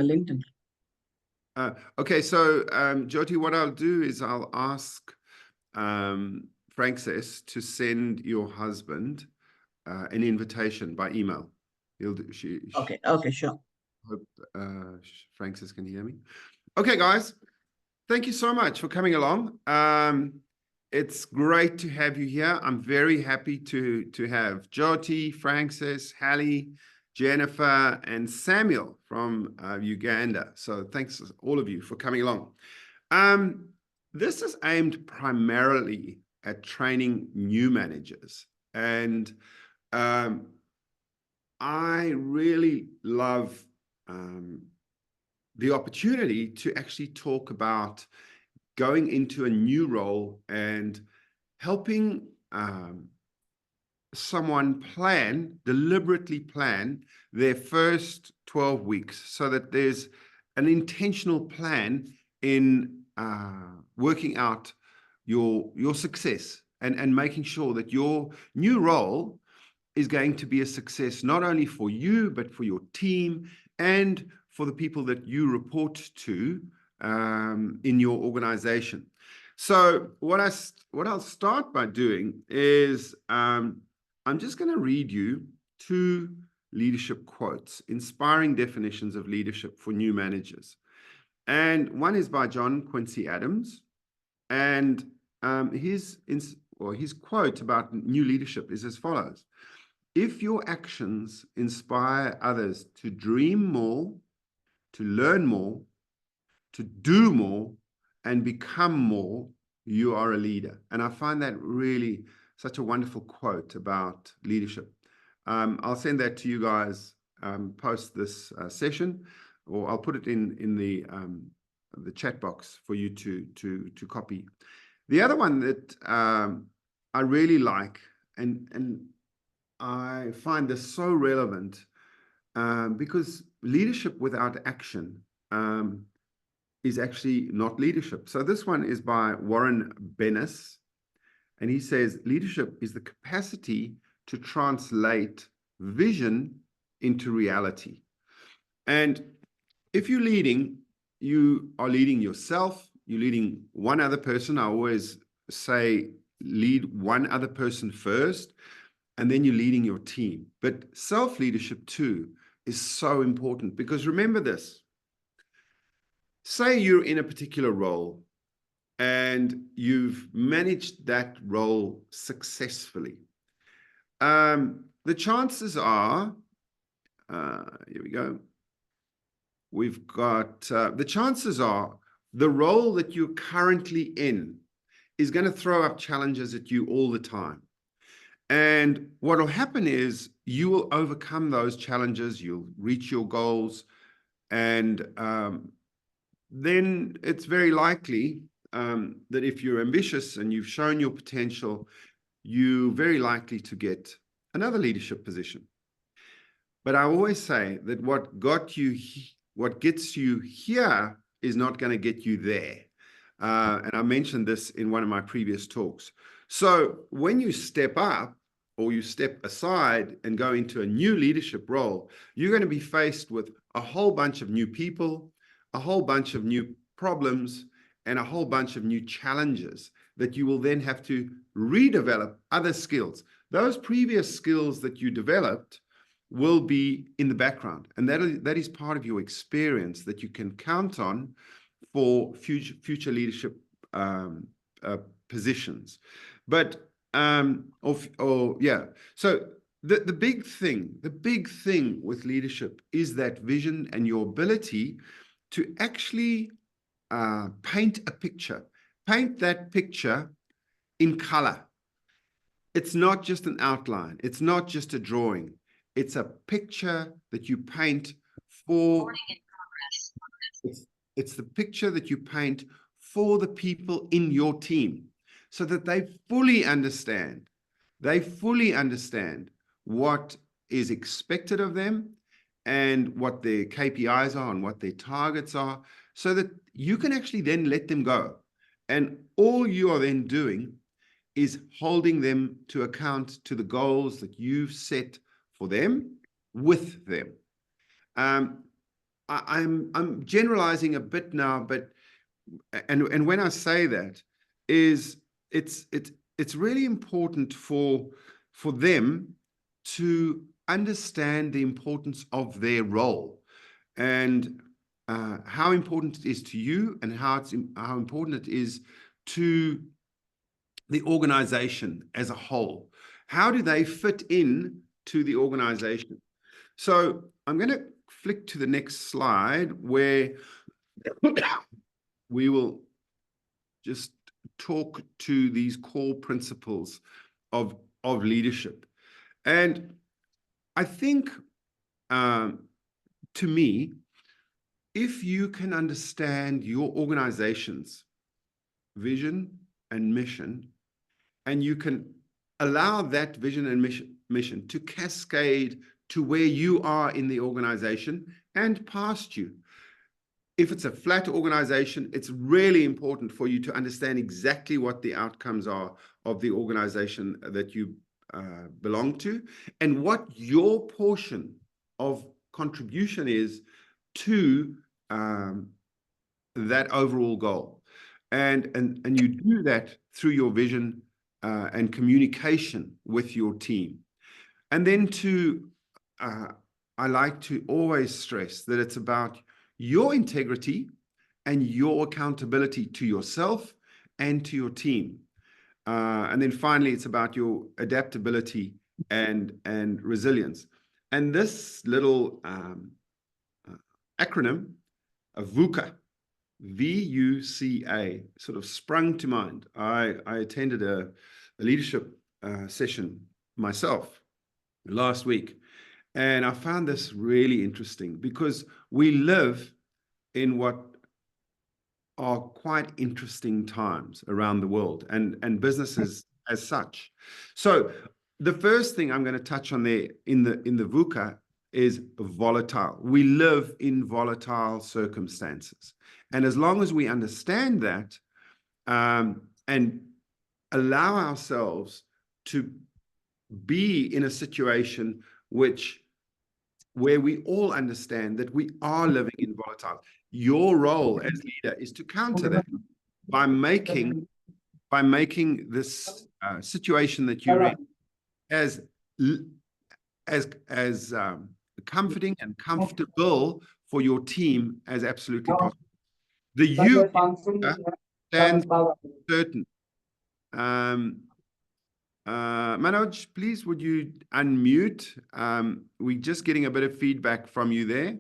LinkedIn. Okay, so Jyoti, what I'll do is I'll ask Frances to send your husband an invitation by email. He'll do, Okay, sure. hope Frances can hear me. Okay, guys, thank you so much for coming along. It's great to have you here. I'm very happy to have Jyoti, Frances, Hallie, Jennifer, and Samuel from Uganda. So thanks all of you for coming along. This is aimed primarily at training new managers. And I really love the opportunity to actually talk about going into a new role and helping someone deliberately plan their first 12 weeks so that there's an intentional plan in working out your success and making sure that your new role is going to be a success, not only for you, but for your team and for the people that you report to in your organization. So what I'll start by doing is I'm just going to read you 2 leadership quotes, inspiring definitions of leadership for new managers. And one is by John Quincy Adams. And his quote about new leadership is as follows: if your actions inspire others to dream more, to learn more, to do more, and become more, you are a leader. And I find that really such a wonderful quote about leadership. I'll send that to you guys post this session, or I'll put it in the chat box for you to copy. The other one that I really like, and I find this so relevant because leadership without action is actually not leadership. So this one is by Warren Bennis, and he says, leadership is the capacity to translate vision into reality. And if you're leading, you are leading yourself, you're leading one other person. I always say lead one other person first, and then you're leading your team. But self-leadership too is so important, because remember this. Say you're in a particular role and you've managed that role successfully. The chances are, here we go. We've got, the chances are the role that you're currently in is going to throw up challenges at you all the time. And what will happen is you will overcome those challenges, you'll reach your goals, and then it's very likely that if you're ambitious and you've shown your potential, you're very likely to get another leadership position. But I always say that what gets you here is not going to get you there. And I mentioned this in one of my previous talks. So when you step up or you step aside and go into a new leadership role, you're going to be faced with a whole bunch of new people, a whole bunch of new problems, and a whole bunch of new challenges that you will then have to redevelop other skills. Those previous skills that you developed will be in the background, and that is part of your experience that you can count on for future leadership positions. But so the big thing with leadership is that vision and your ability to actually paint a picture, paint that picture in color. It's not just an outline. It's not just a drawing. It's a picture that you paint for. It's the picture that you paint for the people in your team, so that they fully understand. They fully understand what is expected of them and what their KPIs are and what their targets are, so that you can actually then let them go. And all you are then doing is holding them to account to the goals that you've set for them with them. I'm generalizing a bit now, but and when I say that, is it's really important for them to understand the importance of their role and how important it is to you and how important it is to the organization as a whole. How do they fit in to the organization? So I'm going to flick to the next slide where we will just talk to these core principles of leadership. And I think, to me, if you can understand your organization's vision and mission, and you can allow that vision and mission to cascade to where you are in the organization and past you. If it's a flat organization, it's really important for you to understand exactly what the outcomes are of the organization that you belong to and what your portion of contribution is to that overall goal. And you do that through your vision and communication with your team. And then I like to always stress that it's about your integrity and your accountability to yourself and to your team. And then finally, it's about your adaptability and resilience. And this little acronym of VUCA, VUCA, sort of sprung to mind. I attended a leadership session myself last week, and I found this really interesting because we live in what are quite interesting times around the world and businesses as such. So the first thing I'm going to touch on there in the VUCA is volatile. We live in volatile circumstances. And as long as we understand that and allow ourselves to be in a situation where we all understand that we are living in volatile. Your role as leader is to counter that by making this situation that you're in as comforting and comfortable for your team as absolutely possible. The you stands certain. Manoj, please, would you unmute? We're just getting a bit of feedback from you there.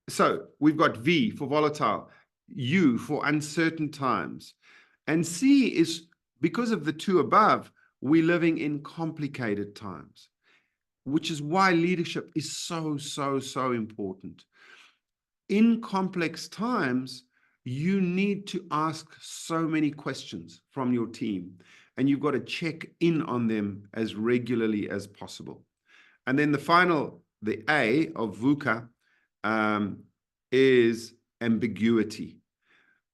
So we've got V for volatile, U for uncertain times, and C is because of the two above, we're living in complicated times, which is why leadership is so, so, so important. In complex times, you need to ask so many questions from your team, and you've got to check in on them as regularly as possible. And then the A of VUCA is ambiguity.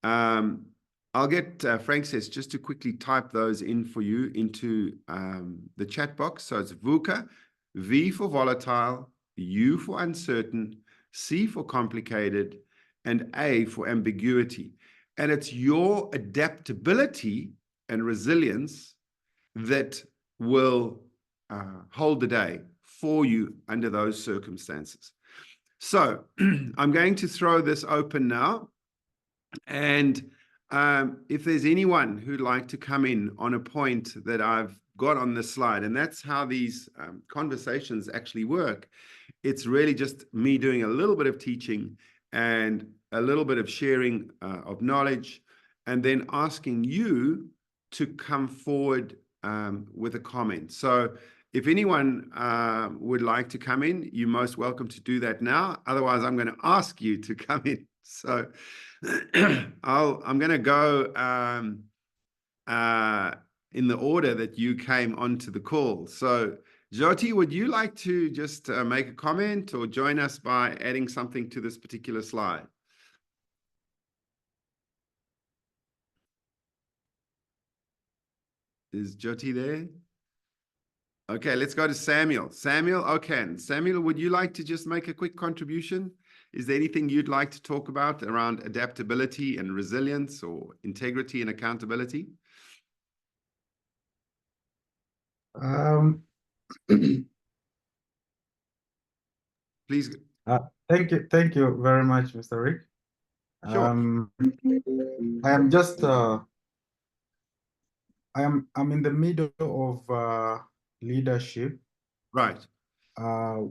I'll get Frank says just to quickly type those in for you into the chat box. So it's VUCA, V for volatile, U for uncertain, C for complicated, and A for ambiguity. And it's your adaptability and resilience that will hold the day for you under those circumstances. So I'm going to throw this open now. And if there's anyone who'd like to come in on a point that I've got on this slide, and that's how these conversations actually work. It's really just me doing a little bit of teaching and a little bit of sharing of knowledge, and then asking you to come forward with a comment. So if anyone would like to come in, you're most welcome to do that now. Otherwise, I'm going to ask you to come in. So I'm going to go in the order that you came onto the call. So Jyoti, would you like to just make a comment or join us by adding something to this particular slide? Is Jyoti there? Okay, let's go to Samuel. Samuel, okay. Samuel, would you like to just make a quick contribution? Is there anything you'd like to talk about around adaptability and resilience or integrity and accountability? Um, Please. thank you very much, Mr. Rick. Sure. I am just I'm in the middle of leadership Right, uh,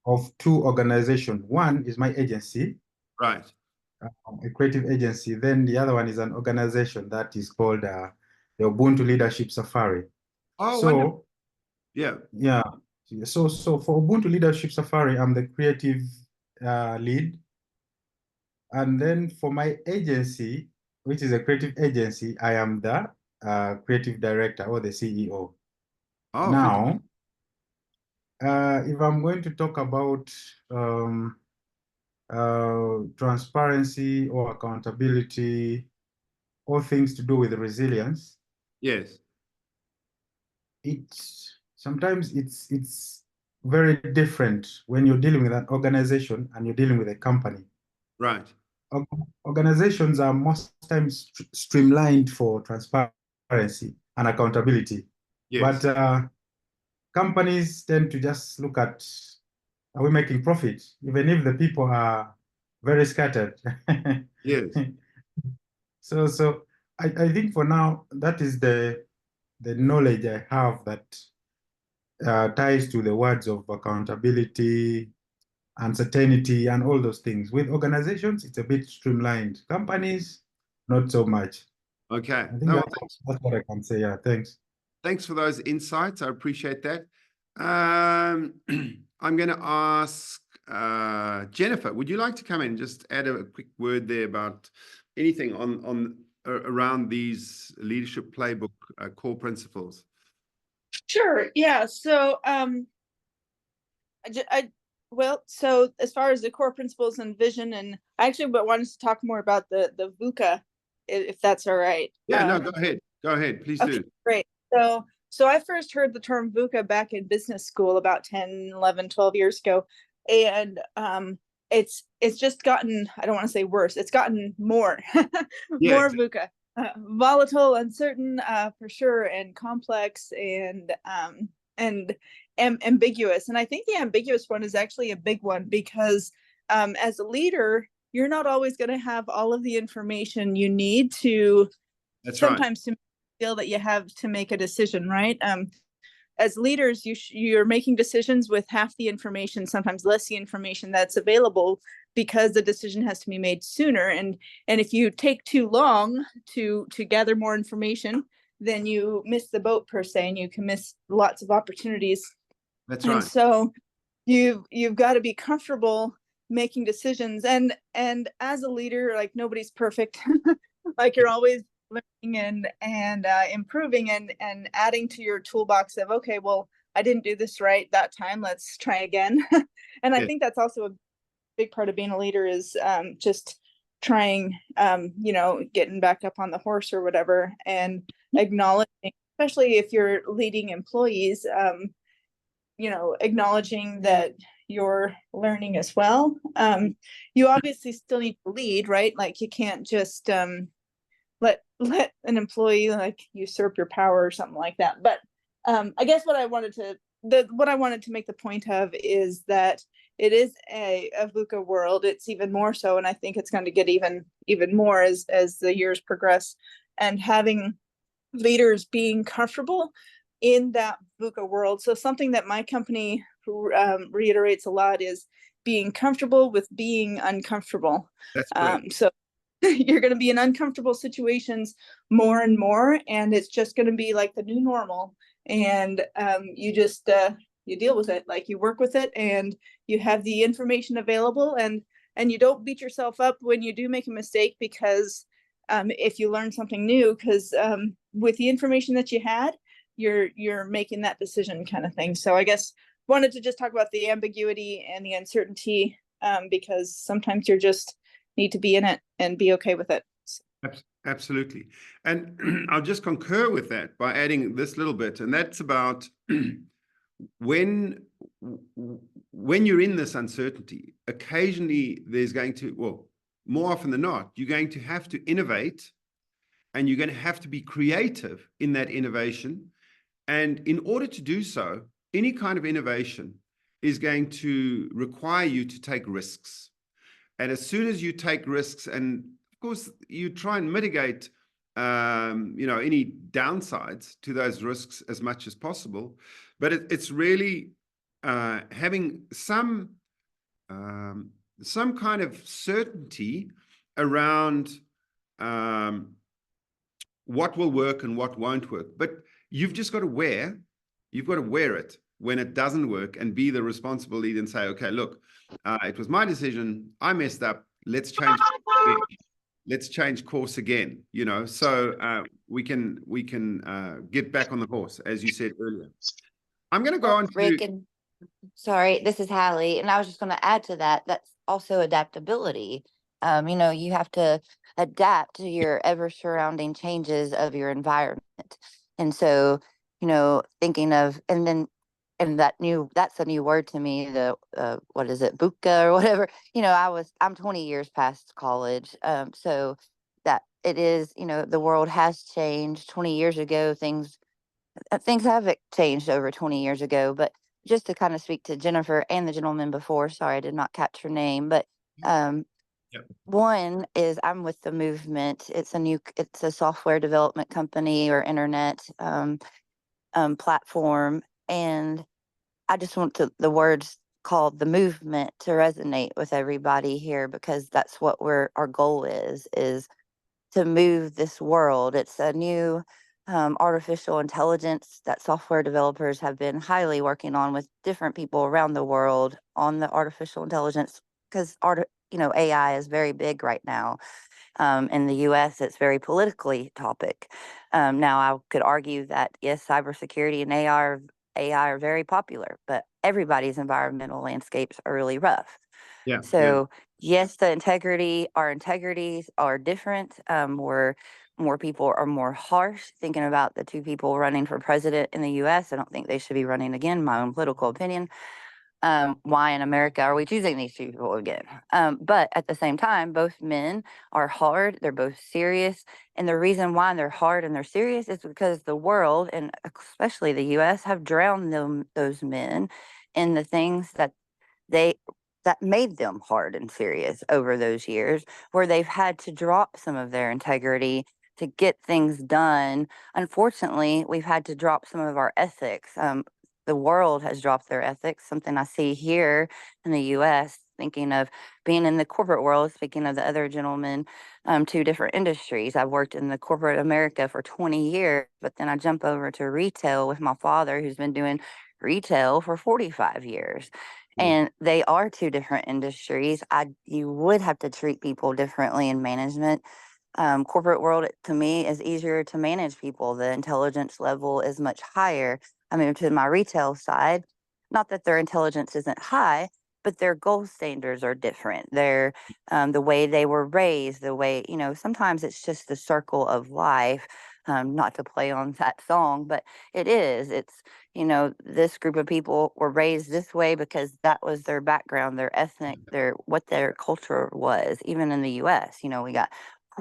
of two organizations. One is my agency, right. a creative agency. Then the other one is an organization that is called the Ubuntu Leadership Safari. Oh, wonderful. So Yeah, yeah, so for Ubuntu Leadership Safari, I'm the creative lead. And then for my agency, which is a creative agency, I am the creative director or the CEO. oh, fantastic. Now, if I'm going to talk about um, transparency or accountability or things to do with resilience, Yes, it's sometimes it's very different when you're dealing with an organization and you're dealing with a company. right. Organizations are most times streamlined for transparency and accountability, but Yes, companies tend to just look at, are we making profit, even if the people are very scattered. yes. So I think for now that is the knowledge I have that ties to the words of accountability, uncertainty, and all those things. With organizations, it's a bit streamlined. Companies, not so much. Okay. I think No, that's what I can say. Yeah, thanks. thanks for those insights. I appreciate that. I'm going to ask Jennifer, would you like to come in and just add a quick word there about anything on around these leadership playbook core principles? Sure. Yeah. So, well, so as far as the core principles and vision, and I actually wanted to talk more about the VUCA, if that's all right. Yeah, no, go ahead. Go ahead. Please Okay, do. great. So I first heard the term VUCA back in business school about 10, 11, 12 years ago. And it's just gotten, I don't want to say worse, it's gotten more, Yes, more VUCA. Volatile, uncertain, for sure, and complex and ambiguous. And I think the ambiguous one is actually a big one because as a leader, you're not always going to have all of the information you need to that's right. sometimes to feel that you have to make a decision, right? As leaders, you're making decisions with half the information, sometimes less the information that's available, because the decision has to be made sooner. And if you take too long to gather more information, then you miss the boat per se, and you can miss lots of opportunities. That's And right. so you've got to be comfortable making decisions. And as a leader, like nobody's perfect. Like you're always learning and improving and adding to your toolbox of, okay, well, I didn't do this right that time, let's try again. And I Yes, think that's also a big part of being a leader is just trying, getting back up on the horse or whatever, and acknowledging, especially if you're leading employees, acknowledging that you're learning as well. You obviously still need to lead, right? Like you can't just let an employee like usurp your power or something like that. But I guess what I wanted to make the point of is that it is a VUCA world. It's even more so, and I think it's going to get even more as the years progress. And having leaders being comfortable in that VUCA world. So something that my company reiterates a lot is being comfortable with being uncomfortable. that's great. So you're going to be in uncomfortable situations more and more, and it's just going to be like the new normal. And you just you deal with it, like you work with it, and you have the information available, and you don't beat yourself up when you do make a mistake, because if you learn something new, because with the information that you had, you're making that decision kind of thing. So I guess wanted to just talk about the ambiguity and the uncertainty, because sometimes you're just need to be in it and be okay with it. Absolutely. And I'll just concur with that by adding this little bit, and that's about when you're in this uncertainty, occasionally there's going to, well, more often than not, you're going to have to innovate, and you're going to have to be creative in that innovation. And in order to do so, any kind of innovation is going to require you to take risks. And as soon as you take risks, and of course, you try and mitigate any downsides to those risks as much as possible. But it's really having some kind of certainty around what will work and what won't work. But you've just got to wear it when it doesn't work, and be the responsible lead and say, okay, look, it was my decision. I messed up. Let's change. Let's change course again. So we can get back on the horse, as you said earlier. I'm going to go on to Rick, and sorry, this is Hallie, and I was just going to add to that. That's also adaptability. You have to adapt to your ever surrounding changes of your environment. And so, thinking of, that's a new word to me, the, what is it, buka or whatever, I'm 20 years past college. So that it is, the world has changed. 20 years ago, things have changed over 20 years ago. But just to kind of speak to Jennifer and the gentleman before, sorry, I did not catch her name, but Yep. one is I'm with the movement. It's a software development company or internet platform. And I just want the words called the movement to resonate with everybody here, because that's what our goal is to move this world. It's a new artificial intelligence that software developers have been highly working on with different people around the world on the artificial intelligence, because AI is very big right now. In the US, it's very politically topic. Now, I could argue that, yes, cybersecurity and AI are very popular, but everybody's environmental landscapes are really rough. Yeah. So, yes, our integrities are different. Where more people are more harsh. Thinking about the two people running for president in the US, I don't think they should be running again, my own political opinion. Why in America are we choosing these two people again? But at the same time, both men are hard. They're both serious. And the reason why they're hard and they're serious is because the world, and especially the US, have drowned those men in the things that made them hard and serious over those years, where they've had to drop some of their integrity to get things done. Unfortunately, we've had to drop some of our ethics. The world has dropped their ethics, something I see here in the US, thinking of being in the corporate world, speaking of the other gentleman, two different industries. I've worked in the corporate America for 20 years, but then I jump over to retail with my father, who's been doing retail for 45 years. And they are two different industries. You would have to treat people differently in management. Corporate world, to me, is easier to manage people. The intelligence level is much higher. I moved to my retail side. Not that their intelligence isn't high, but their goal standards are different. Their the way they were raised, the way, sometimes it's just the circle of life. Not to play on that song, but it's, this group of people were raised this way because that was their background, their ethnic, what their culture was. Even in the US, we got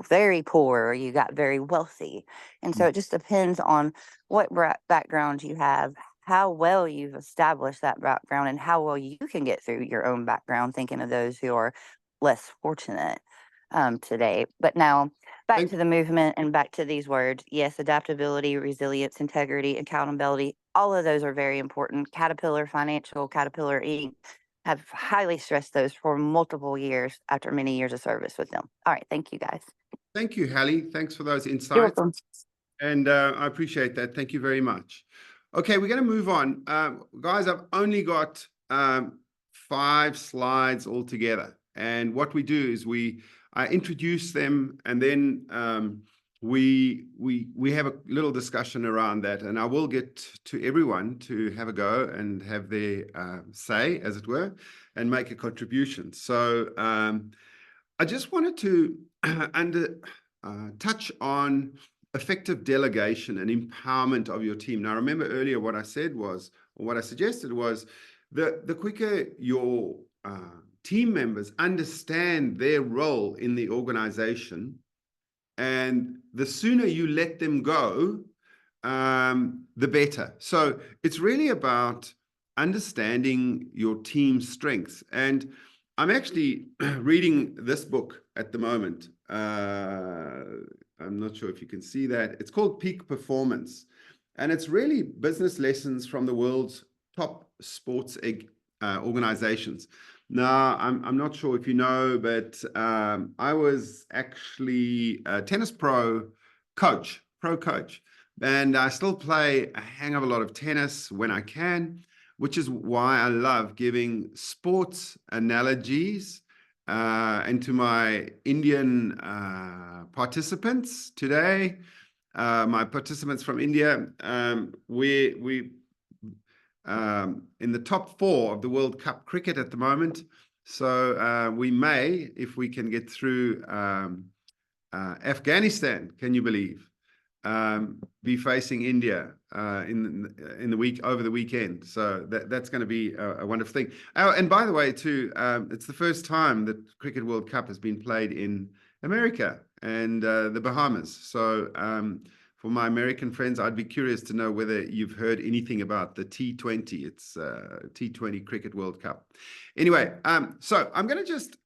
very poor, or you got very wealthy. And so it just depends on what background you have, how well you've established that background, and how well you can get through your own background, thinking of those who are less fortunate today. But now back to the movement and back to these words. Yes, adaptability, resilience, integrity, accountability, all of those are very important. Caterpillar Financial, Caterpillar Inc. have highly stressed those for multiple years after many years of service with them. All right. Thank you, guys. Thank you, Hallie. Thanks for those You're insights. welcome. And I appreciate that. Thank you very much. Okay, we're going to move on. Guys, I've only got 5 slides altogether. And what we do is I introduce them, and then we have a little discussion around that. And I will get to everyone to have a go and have their say, as it were, and make a contribution. So I just wanted to touch on effective delegation and empowerment of your team. Now, remember earlier what I said was what I suggested was the quicker your team members understand their role in the organization, and the sooner you let them go, the better. So it's really about understanding your team's strengths. And I'm actually reading this book at the moment. I'm not sure if you can see that. It's called Peak Performance. And it's really business lessons from the world's top sports organizations. Now, I'm not sure if you know, but I was actually a tennis pro coach, and I still play a hang of a lot of tennis when I can, which is why I love giving sports analogies and to my Indian participants today. My participants from India, we in the top 4 of the World Cup cricket at the moment. So we may, if we can get through Afghanistan, can you believe, be facing India in the week over the weekend. So that's going to be a wonderful thing. Oh, and by the way, too, it's the first time that Cricket World Cup has been played in America and the Bahamas. So for my American friends, I'd be curious to know whether you've heard anything about the T20. It's T20 Cricket World Cup. Anyway, so I'm going to just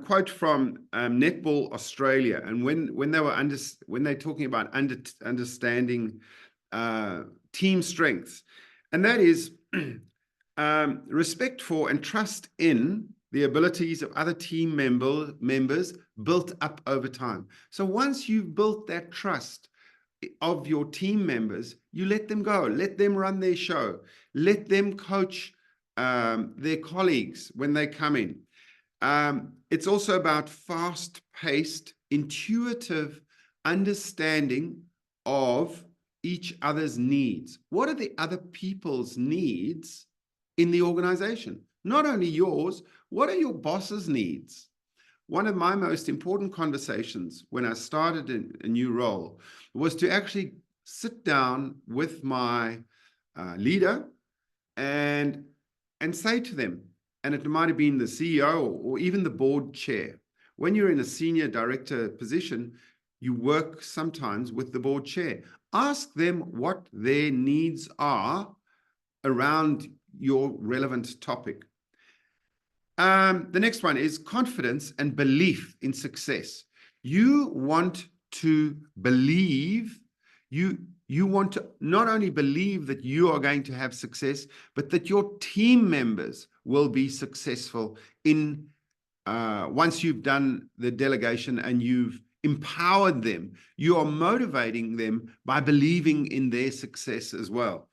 quote from Netball Australia, and when they're talking about understanding team strengths, and that is respect for and trust in the abilities of other team members built up over time. So once you've built that trust of your team members, you let them go, let them run their show, let them coach their colleagues when they come in. It's also about fast-paced, intuitive understanding of each other's needs. What are the other people's needs in the organization? Not only yours, what are your boss's needs? One of my most important conversations when I started a new role was to actually sit down with my leader and say to them, and it might have been the CEO or even the board chair. When you're in a senior director position, you work sometimes with the board chair. Ask them what their needs are around your relevant topic. The next one is confidence and belief in success. You want to believe, you want to not only believe that you are going to have success, but that your team members will be successful in once you've done the delegation and you've empowered them. You are motivating them by believing in their success as well.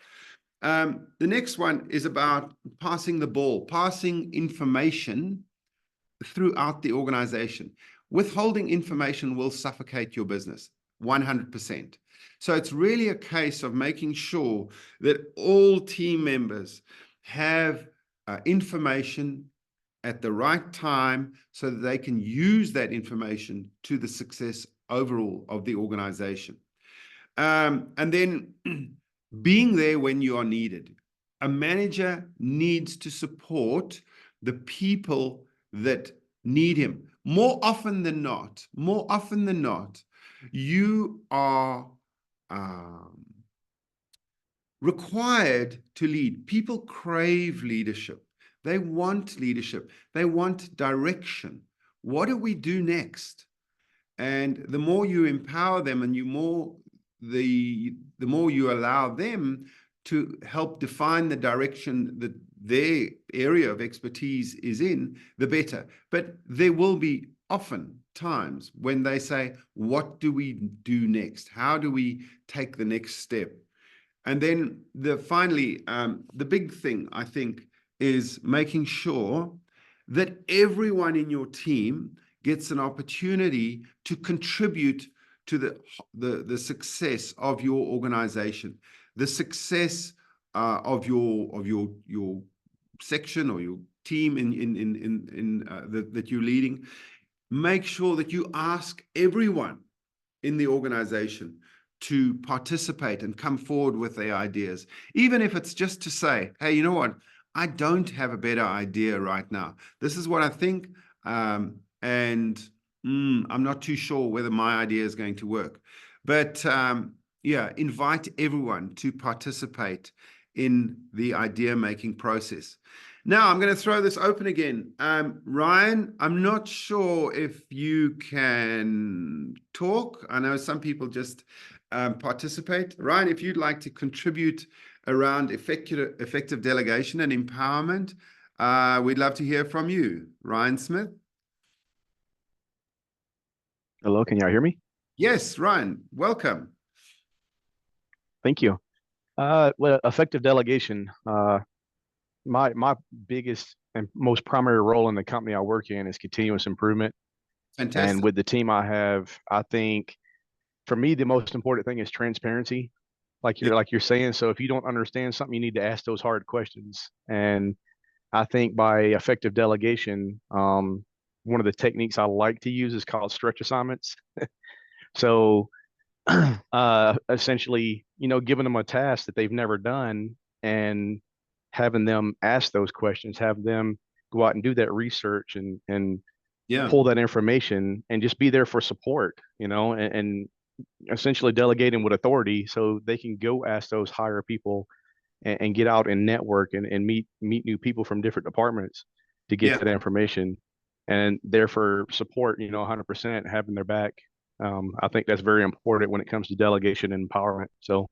The next one is about passing the ball, passing information throughout the organization. Withholding information will suffocate your business, 100%. So it's really a case of making sure that all team members have information at the right time so that they can use that information to the success overall of the organization. And then being there when you are needed. A manager needs to support the people that need him. More often than not, you are required to lead. People crave leadership. They want leadership. They want direction. What do we do next? And the more you empower them and the more you allow them to help define the direction that their area of expertise is in, the better. But there will be often times when they say, what do we do next? How do we take the next step? And then finally, the big thing, I think, is making sure that everyone in your team gets an opportunity to contribute to the success of your organization, the success of your section or your team that you're leading. Make sure that you ask everyone in the organization to participate and come forward with their ideas, even if it's just to say, hey, you know what? I don't have a better idea right now. This is what I think, and I'm not too sure whether my idea is going to work. But yeah, invite everyone to participate in the idea-making process. Now, I'm going to throw this open again. Ryan, I'm not sure if you can talk. I know some people just participate. Ryan, if you'd like to contribute around effective delegation and empowerment, we'd love to hear from you. Ryan Smith? Hello, can y'all hear me? Yes, Ryan, welcome. Thank you. Well, effective delegation. My biggest and most primary role in the company I work in is continuous improvement. Fantastic. And with the team I have, I think for me the most important thing is transparency. Like you're saying. So if you don't understand something, you need to ask those hard questions. And I think by effective delegation, one of the techniques I like to use is called stretch assignments. So essentially, giving them a task that they've never done and having them ask those questions, have them go out and do that research and Yeah. pull that information and just be there for support, and essentially delegating with authority so they can go ask those higher people and get out and network and meet new people from different departments to get to that information, and there for support, 100% having their back. I think that's very important when it comes to delegation and empowerment. So,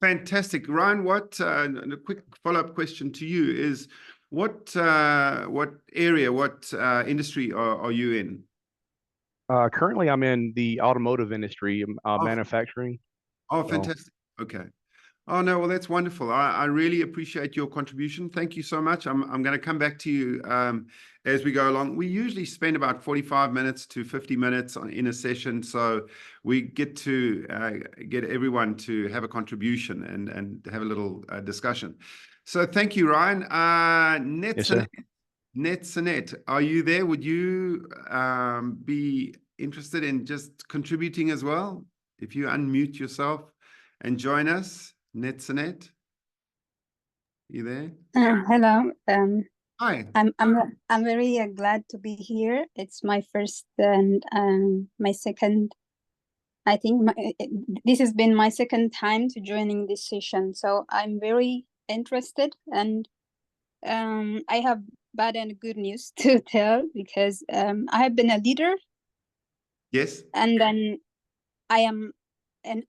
fantastic, Ryan. What a quick follow-up question to you is, what area, what industry are you in? Currently, I'm in the automotive industry, manufacturing. Oh, So, fantastic. Okay. Oh, no, well, that's wonderful. I really appreciate your contribution. Thank you so much. I'm going to come back to you as we go along. We usually spend about 45 minutes to 50 minutes in a session, so we get to get everyone to have a contribution and have a little discussion. So thank you, Ryan. yes, sir. Netzanet, are you there? Would you be interested in just contributing as well? If you unmute yourself and join us. Netzanet, you there? Hello. Hi. I'm very glad to be here. It's my first and my second. I think this has been my second time to joining this session, so I'm very interested, and I have bad and good news to tell, because I have been a leader. Yes. And then I am an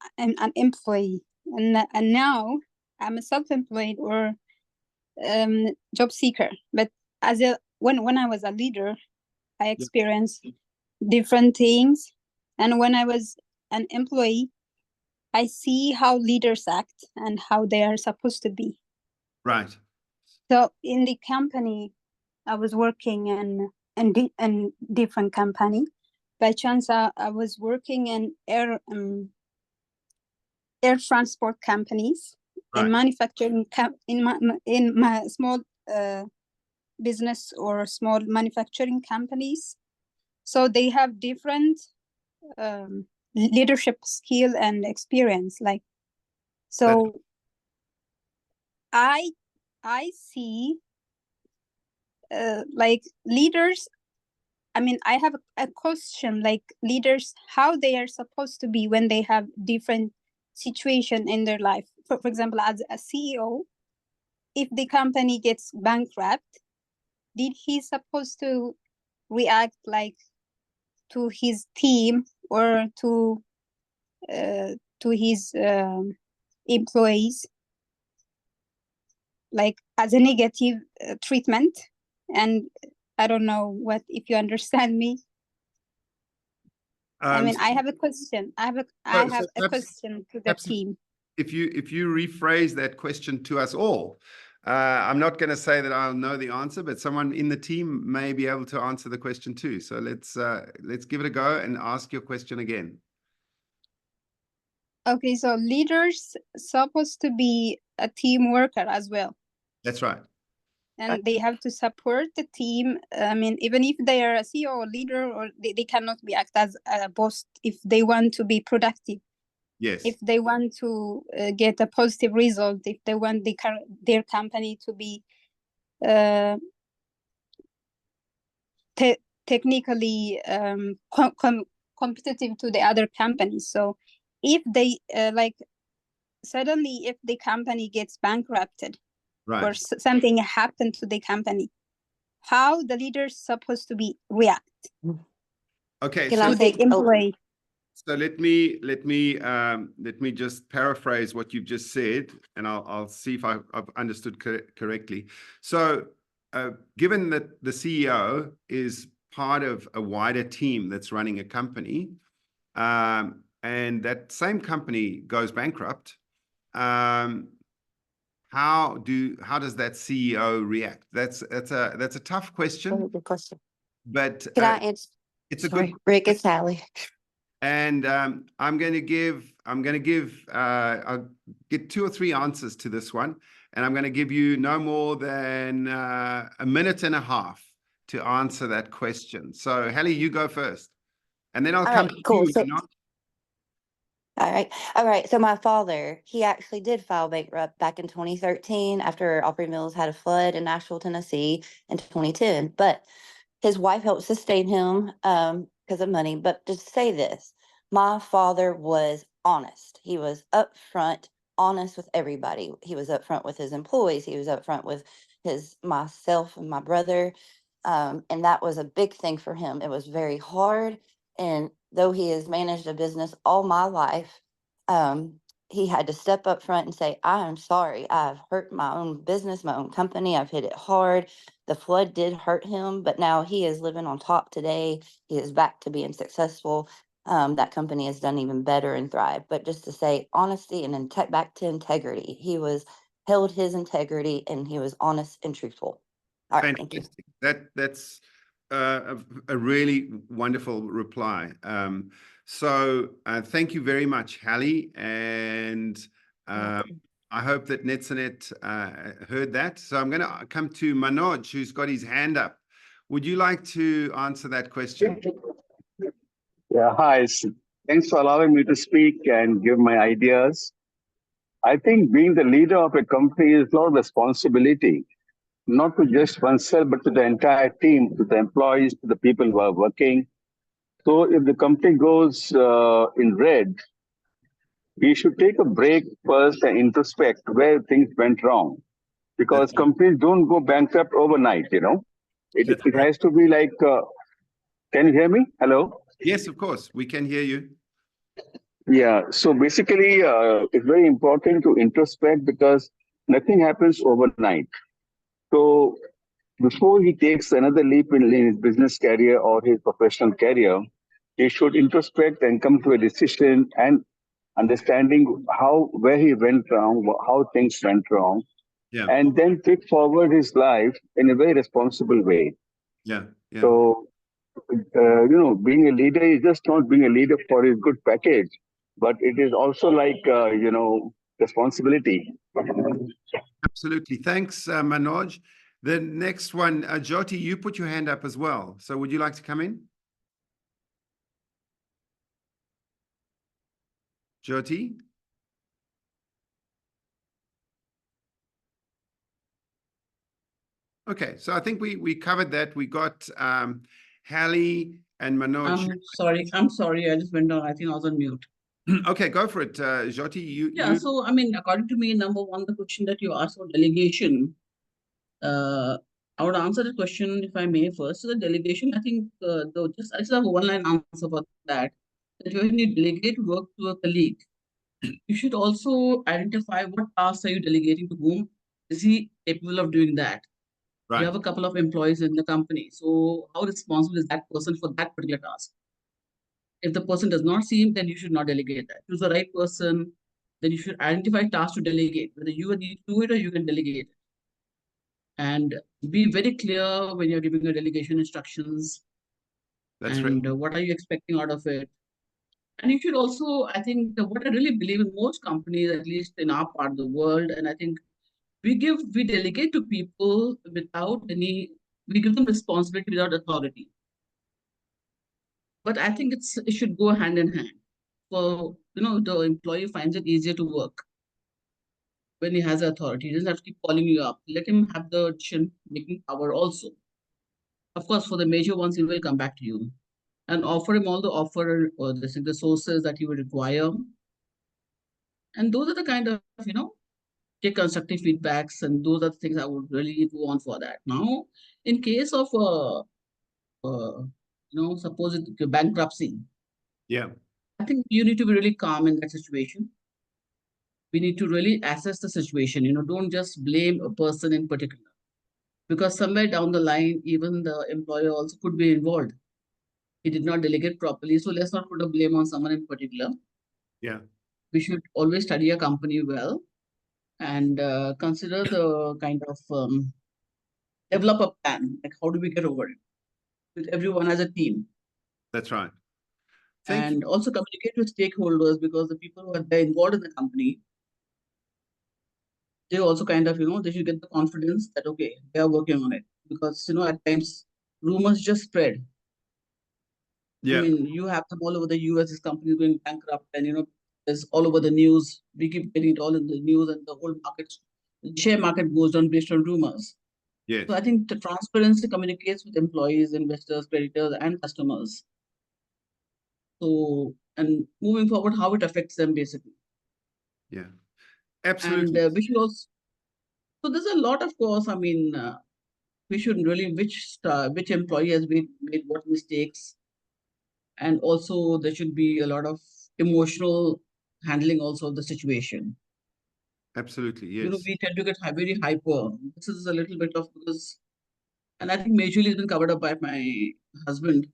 employee, and now I'm a self-employed or job seeker. But when I was a leader, I experienced different things, and when I was an employee, I see how leaders act and how they are supposed to be. Right. So in the company, I was working in different company. By chance, I was working in air transport companies, in manufacturing in my small business or small manufacturing companies. So they have different leadership skill and experience. So I see leaders. I mean, I have a question, like leaders, how they are supposed to be when they have different situation in their life. For example, as a CEO, if the company gets bankrupt, did he supposed to react like to his team or to his employees, like as a negative treatment? And I don't know if you understand me. I mean, I have a question. I have a question to the team. If you rephrase that question to us all, I'm not going to say that I'll know the answer, but someone in the team may be able to answer the question too. So let's give it a go and ask your question again. Okay, so leaders supposed to be a team worker as well. That's right. And they have to support the team. I mean, even if they are a CEO or leader, or they cannot be act as a boss if they want to be productive. Yes. if they want to get a positive result, if they want their company to be technically competitive to the other companies. So if they suddenly if the company gets bankrupted or Right. something happened to the company, how the leaders supposed to be react Okay. Can So I to the say, employee? So let me just paraphrase what you've just said, and I'll see if I've understood correctly. So, given that the CEO is part of a wider team that's running a company, and that same company goes bankrupt, how does that CEO react? That's a tough question, good question. but Can I answer? it's a good. Sorry, Rick, it's Sally. And I'm going to give, I'll get 2 or 3 answers to this one. And I'm going to give you no more than a minute and a half to answer that question. So, Hallie, you go first. And then I'll All come right, to cool. you, So, Manoj. all right. So my father, he actually did file bankrupt back in 2013 after Opry Mills had a flood in Nashville, Tennessee in 2010. But his wife helped sustain him because of money. But to say this, my father was honest. He was upfront, honest with everybody. He was upfront with his employees. He was upfront with myself and my brother. And that was a big thing for him. It was very hard. And though he has managed a business all my life, he had to step up front and say, I am sorry. I've hurt my own business, my own company. I've hit it hard. The flood did hurt him, but now he is living on top today. He is back to being successful. That company has done even better and thrive. But just to say honesty and back to integrity, he held his integrity and he was honest and truthful. All right, thank you. Fantastic. That's a really wonderful reply. So thank you very much, Hallie. And I hope that Netzanet heard that. So I'm going to come to Manoj, who's got his hand up. Would you like to answer that question? Yeah, hi. Thanks for allowing me to speak and give my ideas. I think being the leader of a company is a lot of responsibility, not to just oneself, but to the entire team, to the employees, to the people who are working. So if the company goes in red, we should take a break first and introspect where things went wrong. Because companies don't go bankrupt overnight, you know. It has to be like, can you hear me? Hello? Yes, of course. We can hear you. Yeah, so basically, it's very important to introspect because nothing happens overnight. So before he takes another leap in his business career or his professional career, he should introspect and come to a decision and understanding where he went wrong, how things went wrong, Yeah. and then take forward his life in a very responsible way. Yeah. Yeah. So, being a leader is just not being a leader for his good package, but it is also like, responsibility. Absolutely. Thanks, Manoj. The next one, Jyoti, you put your hand up as well. So would you like to come in? Jyoti? Okay, so I think we covered that. We got Hallie and Manoj. I'm sorry. I just went down. I think I was on mute. Okay, go for it, Jyoti. Yeah, so I mean, according to me, number one, the question that you asked for delegation, I would answer the question if I may first. So the delegation, I think, I just have a one-line answer for that. That when you delegate work to a colleague, you should also identify what tasks are you delegating to whom. Is he capable of doing that? Right. You have a couple of employees in the company. So how responsible is that person for that particular task? If the person does not see him, then you should not delegate that. Choose the right person, then you should identify tasks to delegate, whether you need to do it or you can delegate it. And be very clear when you're giving your delegation instructions. That's and right. What are you expecting out of it? And you should also, I think, what I really believe in most companies, at least in our part of the world, and I think we delegate to people we give them responsibility without authority. But I think it should go hand in hand. For the employee finds it easier to work when he has authority. He doesn't have to keep calling you up. Let him have the decision-making power also. Of course, for the major ones, he will come back to you and offer him all the the sources that he would require. And those are the kind of, take constructive feedbacks, and those are the things I would really go on for that. Now, in case of, suppose it's bankruptcy, Yeah. I think you need to be really calm in that situation. We need to really assess the situation. Don't just blame a person in particular, because somewhere down the line, even the employer also could be involved. He did not delegate properly. So let's not put a blame on someone in particular. Yeah. We should always study a company well and consider the kind of develop a plan. Like, how do we get over it with everyone as a team? That's right. Thank you. And also communicate with stakeholders, because the people who are there involved in the company, they also kind of, they should get the confidence that, okay, they are working on it. Because, at times, rumors just spread. I Yeah. mean, you have them all over the US, this company is going bankrupt, and, there's all over the news. We keep getting it all in the news, and the whole market, the share market goes down based on rumors. Yes. So I think the transparency communicates with employees, investors, creditors, and customers. So, and moving forward, how it affects them basically. Yeah. Absolutely. And we should also, so there's a lot, of course, I mean, we should really, which employee has made what mistakes. And also there should be a lot of emotional handling also of the situation. Absolutely. Yes. We tend to get very hyper. This is a little bit of, because, and I think majorly it's been covered up by my husband.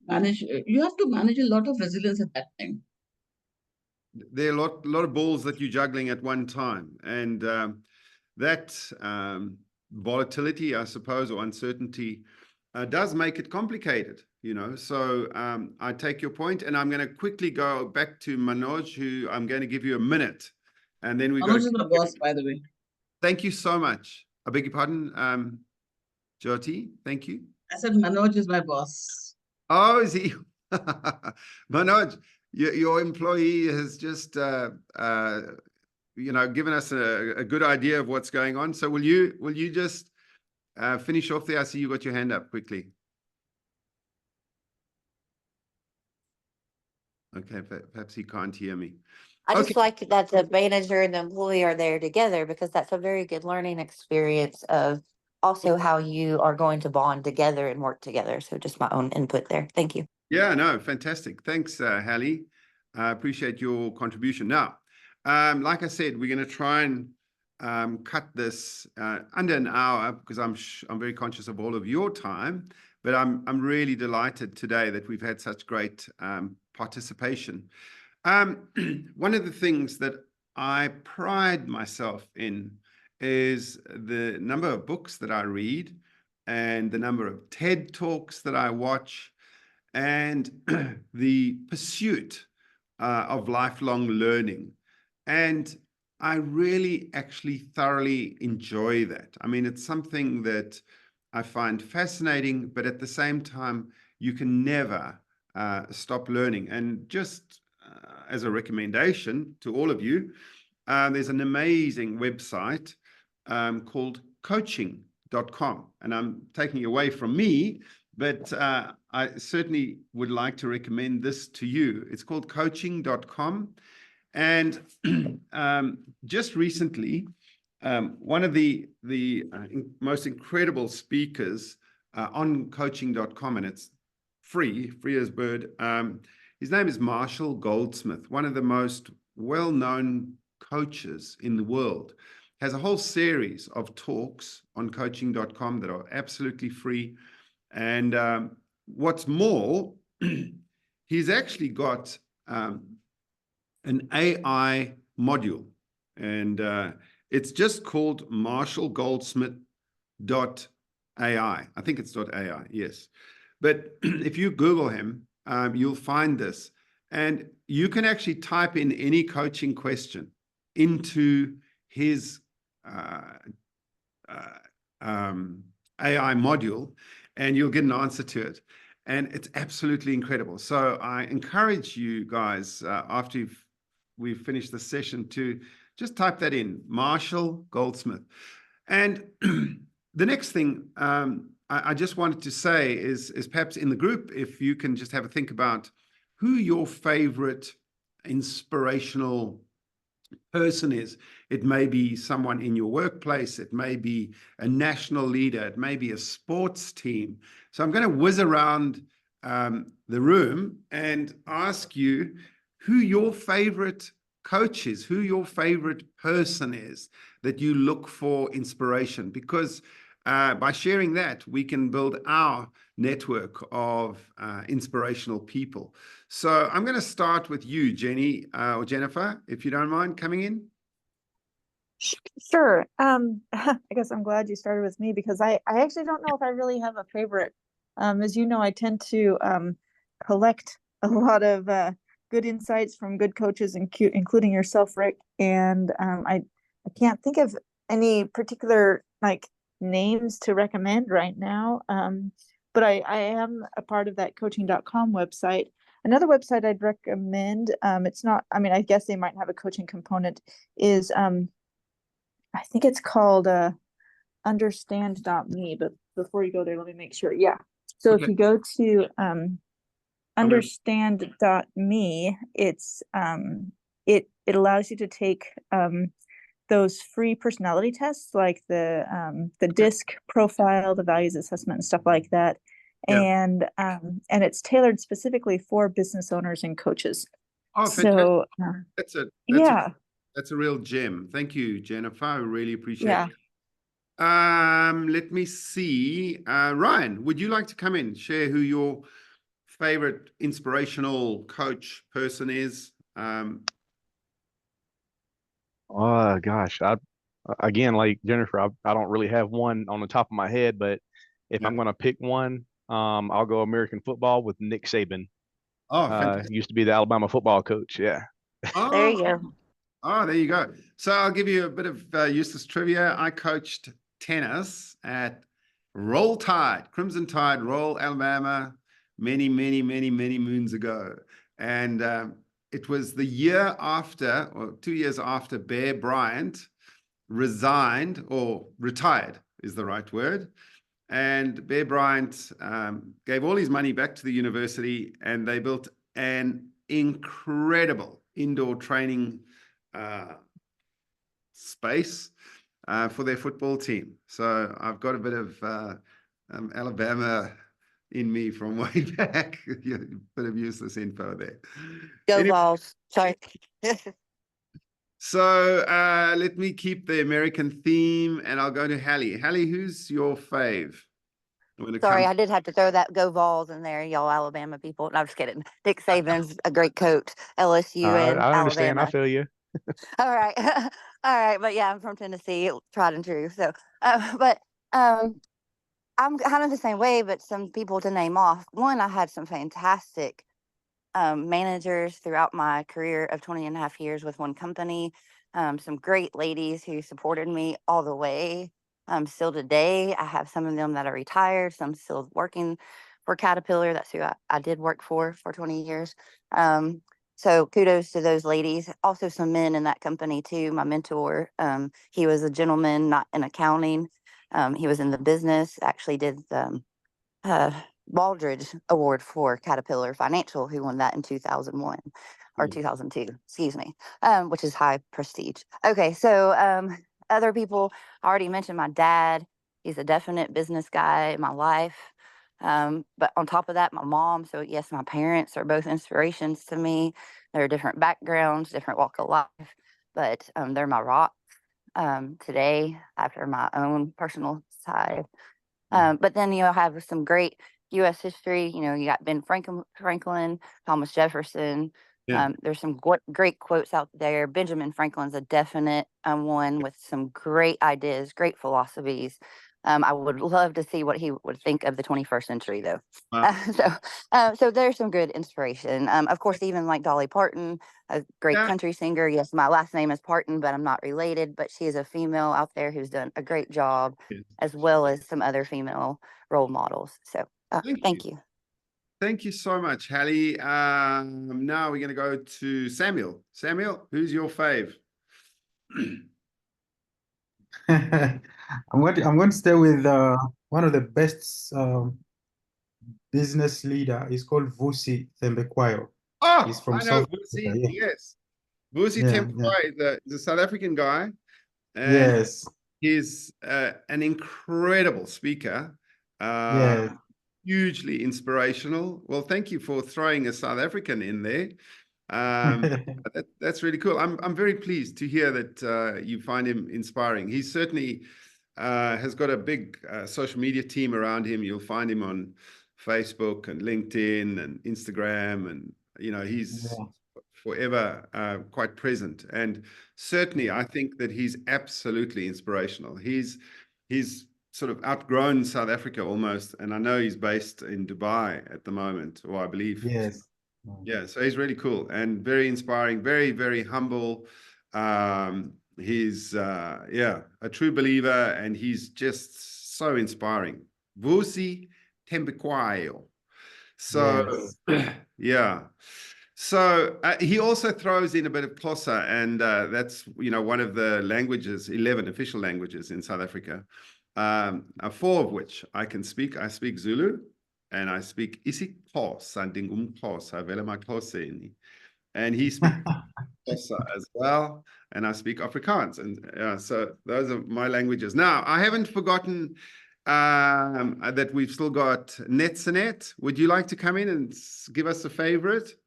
You have to manage a lot of resilience at that time. There are a lot of balls that you're juggling at one time, and that volatility, I suppose, or uncertainty does make it complicated, So I take your point, and I'm going to quickly go back to Manoj, who I'm going to give you a minute, and then we go. Manoj is my boss, by the way. Thank you so much. I beg your pardon, Jyoti. Thank you. I said Manoj is my boss. Oh, is he? Manoj, your employee has just given us a good idea of what's going on. So will you just finish off there? I see you got your hand up quickly. Okay, perhaps he can't hear me. I just like that the manager and the employee are there together, because that's a very good learning experience of also how you are going to bond together and work together. So just my own input there. Thank you. Yeah, no, fantastic. Thanks, Hallie. I appreciate your contribution. Now, like I said, we're going to try and cut this under an hour, because I'm very conscious of all of your time. But I'm really delighted today that we've had such great participation. One of the things that I pride myself in is the number of books that I read and the number of TED Talks that I watch, and the pursuit of lifelong learning. And I really actually thoroughly enjoy that. I mean, it's something that I find fascinating, but at the same time, you can never stop learning. And just as a recommendation to all of you, there's an amazing website called coaching.com. And I'm taking away from me, but I certainly would like to recommend this to you. It's called coaching.com. And just recently, one of the most incredible speakers on coaching.com, and it's free as bird. His name is Marshall Goldsmith, one of the most well-known coaches in the world. Has a whole series of talks on coaching.com that are absolutely free. And what's more, he's actually got an AI module, and it's just called marshallgoldsmith.ai. I think it's .ai, yes. But if you Google him, you'll find this. And you can actually type in any coaching question into his AI module, and you'll get an answer to it. and it's absolutely incredible. So I encourage you guys, after we've finished the session, to just type that in, Marshall Goldsmith. And the next thing I just wanted to say is perhaps in the group, if you can just have a think about who your favorite inspirational person is. It may be someone in your workplace, it may be a national leader, it may be a sports team. So I'm going to whiz around the room and ask you who your favorite coach is, who your favorite person is that you look for inspiration, because by sharing that, we can build our network of inspirational people. So I'm going to start with you, Jenny or Jennifer, if you don't mind coming in. Sure. I guess I'm glad you started with me, because I actually don't know if I really have a favorite. As you know, I tend to collect a lot of good insights from good coaches, including yourself, Rick. And I can't think of any particular like names to recommend right now. But I am a part of that coaching.com website. Another website I'd recommend, it's not, I mean, I guess they might have a coaching component, is I think it's called understand.me, but before you go there, let me make sure. Yeah. So Okay. if you go to understand.me, it's it allows you to take those free personality tests, like the DISC profile, the values assessment, and stuff like that. Yeah. And it's tailored specifically for business owners and coaches. Oh, So fantastic. yeah. That's a real gem. Thank you, Jennifer. I really appreciate Yeah. it. Let me see. Ryan, would you like to come in, share who your favorite inspirational coach person is? Oh gosh, again, like Jennifer, I don't really have one on the top of my head, but if I'm going to pick one, I'll go American football with Nick Saban. Oh, fantastic. Used to be the Alabama football coach. Yeah. There you go. Oh, there you go. So I'll give you a bit of useless trivia. I coached tennis at Roll Tide, Crimson Tide, Roll, Alabama, many moons ago. And it was the year after, or 2 years after, Bear Bryant resigned, or retired is the right word. And Bear Bryant gave all his money back to the university, and they built an incredible indoor training space for their football team. So I've got a bit of Alabama in me from way back. Yeah, bit of useless info there. Go Anyway, Vols. Sorry. so let me keep the American theme, and I'll go to Hallie. Hallie, who's your fave? Sorry, I did have to throw that Go Vols in there, y'all Alabama people. No, I'm just kidding. Nick Saban's a great coach, LSU and I understand. I Alabama. feel you. All right. All right. But yeah, I'm from Tennessee, tried and true. So, but I'm kind of the same way, but some people to name off. One, I had some fantastic managers throughout my career of 20 and a half years with one company. Some great ladies who supported me all the way. Still today, I have some of them that are retired, some still working for Caterpillar. That's who I did work for 20 years. So kudos to those ladies. Also some men in that company too. My mentor, he was a gentleman, not in accounting. He was in the business, actually did Baldridge Award for Caterpillar Financial, who won that in 2001 or 2002, excuse me, which is high prestige. Okay, so other people, I already mentioned my dad. He's a definite business guy in my life. But on top of that, my mom. So yes, my parents are both inspirations to me. They're different backgrounds, different walk of life, but they're my rock today after my own personal side. But then you'll have some great U.S. history. You know, you got Ben Franklin, Thomas Jefferson. Yeah. There's some great quotes out there. Benjamin Franklin's a definite one with some great ideas, great philosophies. I would love to see what he would think of the 21st century, though. So there's some good inspiration. Of course, even like Dolly Parton, a great country singer. Yes, my last name is Parton, but I'm not related. But she is a female out there who's done a great job, as well as some other female role models. So thank you. Thank you so much, Hallie. Now we're going to go to Samuel. Samuel, who's your fave? I'm going to stay with one of the best business leader. He's called Vusi Thembekwayo. He's Oh, from I know South Vusi. Africa. Yeah, Yes. Vusi yeah, yeah. Tempai, the South African guy. And Yes, he's an incredible speaker, yes. hugely inspirational. Well, thank you for throwing a South African in there. That's really cool. I'm very pleased to hear that you find him inspiring. He certainly has got a big social media team around him. You'll find him on Facebook and LinkedIn and Instagram, and he's Yeah, forever quite present. And certainly, I think that he's absolutely inspirational. He's sort of outgrown South Africa almost, and I know he's based in Dubai at the moment, or I believe. yes. Yeah, so he's really cool and very inspiring, very, very humble. He's a true believer, and he's just so inspiring. Vusi Tembekwayo. So Yes. yeah. So he also throws in a bit of Xhosa, and that's one of the languages, 11 official languages in South Africa, 4 of which I can speak. I speak Zulu, and I speak isiXhosa, ndingumXhosa, vele maXhoseni, and he speaks Xhosa as well, and I speak Afrikaans, and so those are my languages. Now, I haven't forgotten that we've still got Netsanet. Would you like to come in and give us a favorite?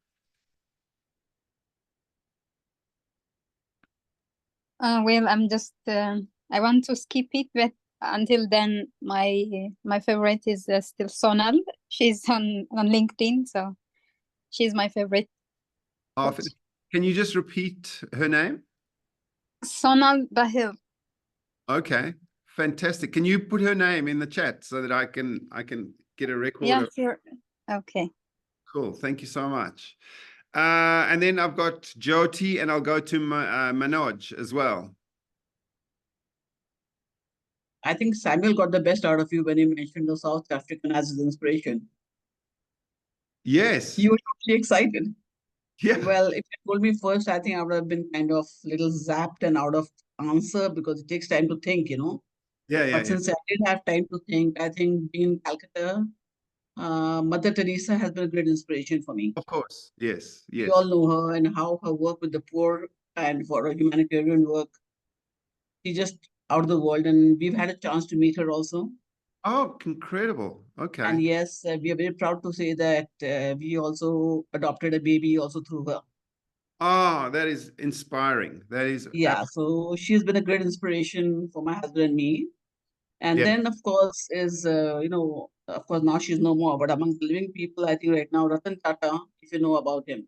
Well, I'm just I want to skip it, but until then, my favorite is still Sonal. She's on LinkedIn, so she's my favorite Oh, coach. can you just repeat her name? Sonal Bahir. Okay, fantastic. Can you put her name in the chat so that I can get a record Yeah, of? sure. Okay. Cool. Thank you so much. And then I've got Jyoti, and I'll go to Manoj as well. I think Samuel got the best out of you when he mentioned the South African as his inspiration. Yes. You were totally excited. Yeah. Well, if you told me first, I think I would have been kind of little zapped and out of answer because it takes time to think, Yeah. Yeah. But Yeah. since I did have time to think, I think being in Calcutta, Mother Teresa has been a great inspiration for me. Of course. Yes. We Yes. all know her and how her work with the poor and for her humanitarian work, she's just out of the world. And we've had a chance to meet her also. Oh, incredible. Okay. And yes, we are very proud to say that we also adopted a baby also through her. Oh, that is inspiring. That is. Yeah, so she's been a great inspiration for my husband and me. And Yeah. then, of course, is, of course, now she's no more, but among the living people, I think right now, Ratan Tata, if you know about him,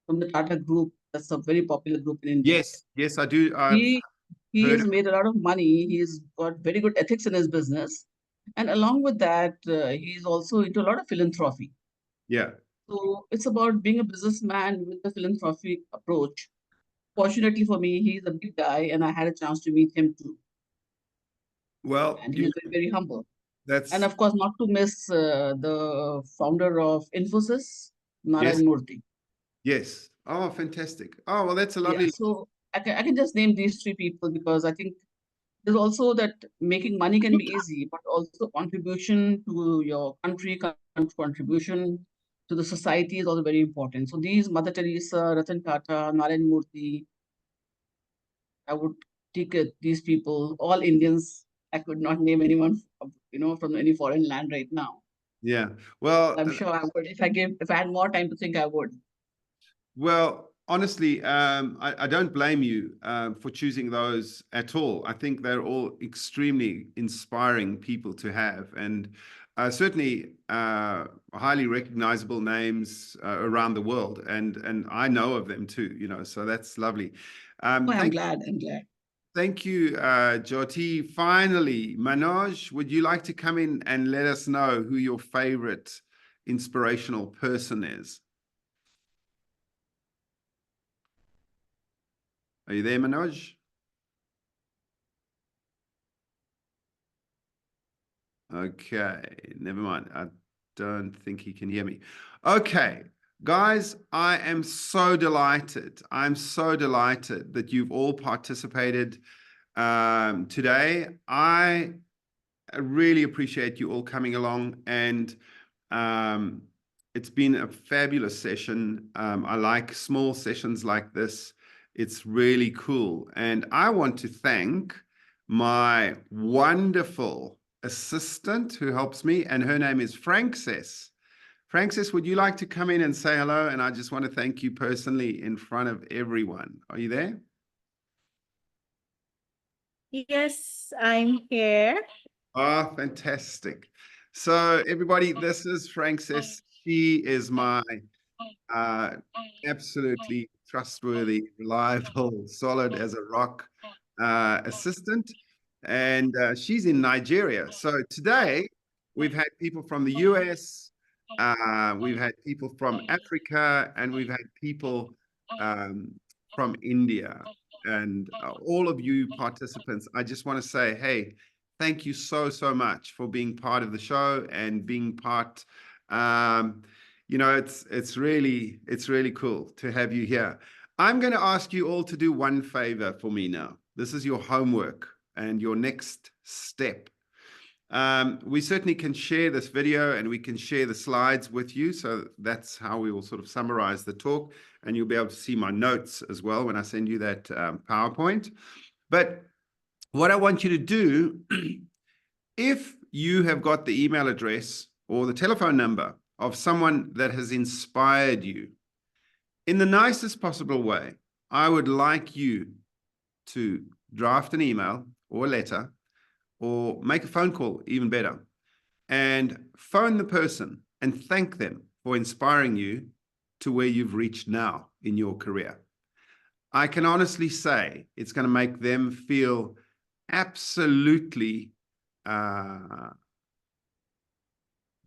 from the Tata Group, that's a very popular group in India. Yes. Yes, I do. I've He heard has of. made a lot of money. He's got very good ethics in his business. And along with that, he's also into a lot of philanthropy. Yeah. So it's about being a businessman with a philanthropic approach. Fortunately for me, he's a big guy, and I had a chance to meet him too. Well, And he's very, very humble. And that's of course, not to miss the founder of Infosys, yes. Narayan Murthy. Yes. Oh, fantastic. Oh, well, that's a Yeah, lovely. so I can just name these 3 people because I think there's also that making money can be easy, but also contribution to your country, contribution to the society is also very important. So these Mother Teresa, Ratan Tata, Narayan Murthy, I would take it, these people, all Indians. I could not name anyone, from any foreign land right now. Yeah. Well, I'm sure I would. If I had more time to think, I would. Well, honestly, I don't blame you for choosing those at all. I think they're all extremely inspiring people to have, and certainly highly recognizable names around the world. And I know of them too. So that's lovely. Oh, I'm glad. I'm glad. Thank you, Jyoti. Finally, Manoj, would you like to come in and let us know who your favorite inspirational person is? Are you there, Manoj? Okay, never mind. don't think he can hear me. Okay, guys, I am so delighted. I'm so delighted that you've all participated today. I really appreciate you all coming along, and it's been a fabulous session. I like small sessions like this. It's really cool. And I want to thank my wonderful assistant who helps me, and her name is Frances. Frances, would you like to come in and say hello? And I just want to thank you personally in front of everyone. Are you there? Yes, I'm here. Oh, fantastic. So everybody, this is Frances. She is my absolutely trustworthy, reliable, solid as a rock assistant. And she's in Nigeria. So today we've had people from the US, we've had people from Africa, and we've had people from India. And all of you participants, I just want to say, hey, thank you so, so much for being part of the show and being part. You know, it's really cool to have you here. I'm going to ask you all to do one favor for me now. This is your homework and your next step. We certainly can share this video and we can share the slides with you. So that's how we will sort of summarize the talk, and you'll be able to see my notes as well when I send you that PowerPoint. But what I want you to do, if you have got the email address or the telephone number of someone that has inspired you, in the nicest possible way, I would like you to draft an email or a letter or make a phone call, even better, and phone the person and thank them for inspiring you to where you've reached now in your career. I can honestly say it's going to make them feel absolutely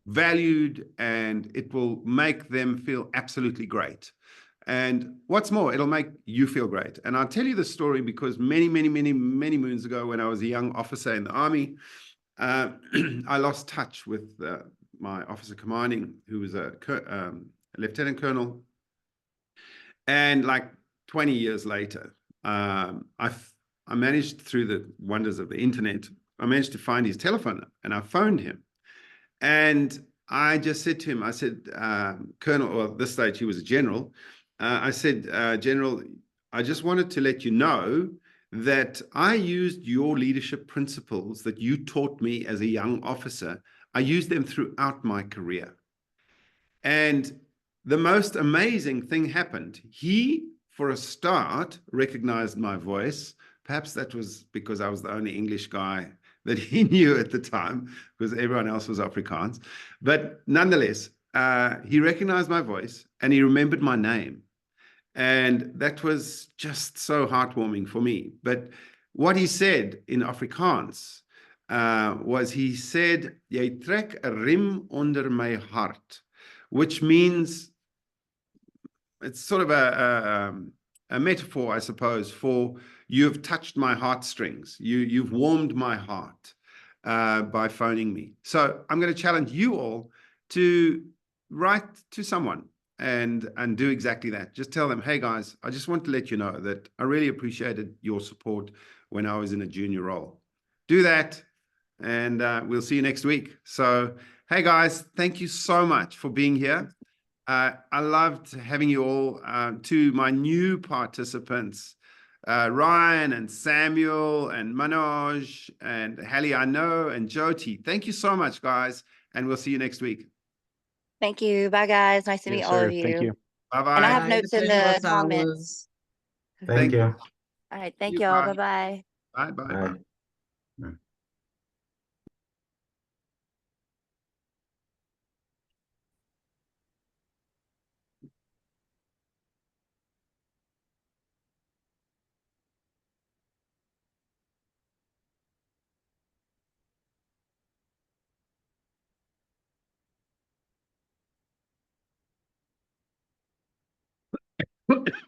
valued, and it will make them feel absolutely great. And what's more, it'll make you feel great. And I'll tell you the story because many moons ago, when I was a young officer in the Army, I lost touch with my officer commanding, who was a lieutenant colonel. And like 20 years later, I managed, through the wonders of the internet, I managed to find his telephone, and I phoned him. And I just said to him, I said, Colonel, or at this stage he was a general, I said, General, I just wanted to let you know that I used your leadership principles that you taught me as a young officer. I used them throughout my career. And the most amazing thing happened. He, for a start, recognized my voice. Perhaps that was because I was the only English guy that he knew at the time, because everyone else was Afrikaans. But nonetheless, he recognized my voice and he remembered my name. And that was just so heartwarming for me. But what he said in Afrikaans was, he said, "Jy trek 'n riem onder my hart," which means, it's sort of a metaphor, I suppose, for you've touched my heartstrings. You've warmed my heart by phoning me. So I'm going to challenge you all to write to someone and do exactly that. Just tell them, hey guys, I just want to let you know that I really appreciated your support when I was in a junior role. Do that, and we'll see you next week. So, hey guys, thank you so much for being here. I loved having you all. To my new participants, Ryan and Samuel and Manoj and Hallie, I know, and Jyoti, thank you so much, guys, and we'll see you next week. Thank you. Bye, guys. Nice to meet Yes, all sir. of you. Thank you. Bye-bye. And I have Bye. notes in Pleasure the was ours. comments. Thank you. All right. Thank y'all. Bye-bye. Bye. Bye. Bye. Bye. Bye.